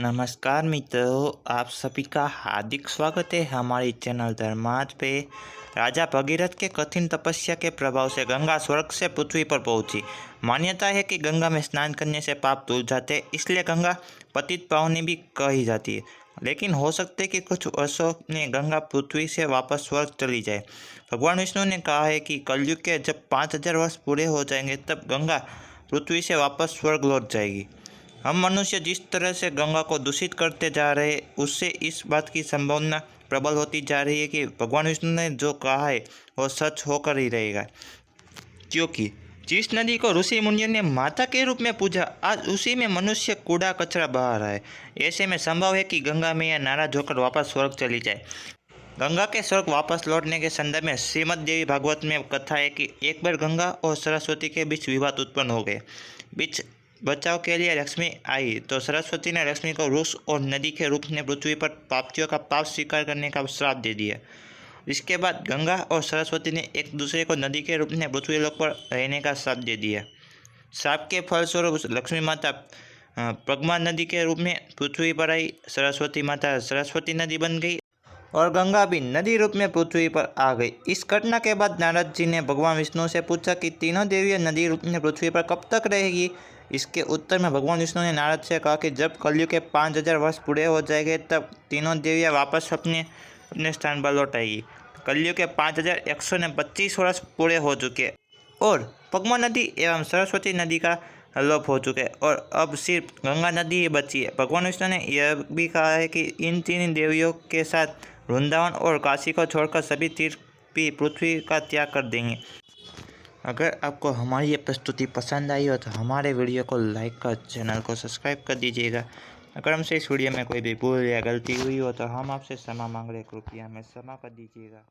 नमस्कार मित्रों, आप सभी का हार्दिक स्वागत है हमारी चैनल धर्मार्थ पे। राजा भगीरथ के कठिन तपस्या के प्रभाव से गंगा स्वर्ग से पृथ्वी पर पहुंची। मान्यता है कि गंगा में स्नान करने से पाप धुल जाते हैं, इसलिए गंगा पतित पावनी भी कही जाती है। लेकिन हो सकता है कि कुछ वर्षों में गंगा पृथ्वी से वापस स्वर्ग चली जाए। भगवान विष्णु ने कहा है कि कलयुग के जब 5000 वर्ष पूरे हो जाएंगे तब गंगा पृथ्वी से वापस स्वर्ग लौट जाएगी। हम मनुष्य जिस तरह से गंगा को दूषित करते जा रहे हैं, उससे इस बात की संभावना प्रबल होती जा रही है कि भगवान विष्णु ने जो कहा है वो सच होकर ही रहेगा। क्योंकि जिस नदी को ऋषि मुनियों ने माता के रूप में पूजा, आज उसी में मनुष्य कूड़ा कचरा बहा रहा है। ऐसे में संभव है कि गंगा मैया नाराज होकर वापस स्वर्ग चली जाए। गंगा के स्वर्ग वापस लौटने के संदर्भ में श्रीमद् देवी भागवत में कथा है कि एक बार गंगा और सरस्वती के बीच विवाद उत्पन्न हो गए। बीच बचाव के लिए लक्ष्मी आई तो सरस्वती ने लक्ष्मी को वृक्ष और नदी के रूप में पृथ्वी पर पापियों का पाप स्वीकार करने का श्राप दे दिया। इसके बाद गंगा और सरस्वती ने एक दूसरे को नदी के रूप में पृथ्वी लोक पर रहने का श्राप दे दिया। श्राप के फलस्वरूप लक्ष्मी माता प्रज्ञा नदी के रूप में पृथ्वी पर आई, सरस्वती माता सरस्वती नदी बन गई और गंगा भी नदी रूप में पृथ्वी पर आ गई। इस घटना के बाद नारद जी ने भगवान विष्णु से पूछा कि तीनों देवियाँ नदी रूप में पृथ्वी पर कब तक रहेगी। इसके उत्तर में भगवान विष्णु ने नारद से कहा कि जब कलयुग के 5000 वर्ष पूरे हो जाएंगे तब तीनों देवियाँ वापस अपने अपने स्थान पर लौट आएगी। कलयुग के 5125 वर्ष पूरे हो चुके और पद्मा नदी एवं सरस्वती नदी का लोप हो चुके और अब सिर्फ गंगा नदी ही बची है। भगवान विष्णु ने यह भी कहा है कि इन तीन देवियों के साथ वृंदावन और काशी को छोड़कर सभी तीर्थ भी पृथ्वी का त्याग कर देंगे। अगर आपको हमारी ये प्रस्तुति पसंद आई हो तो हमारे वीडियो को लाइक कर चैनल को सब्सक्राइब कर दीजिएगा। अगर हमसे इस वीडियो में कोई भी भूल या गलती हुई हो तो हम आपसे क्षमा मांग रहे, कृपया हमें क्षमा कर दीजिएगा।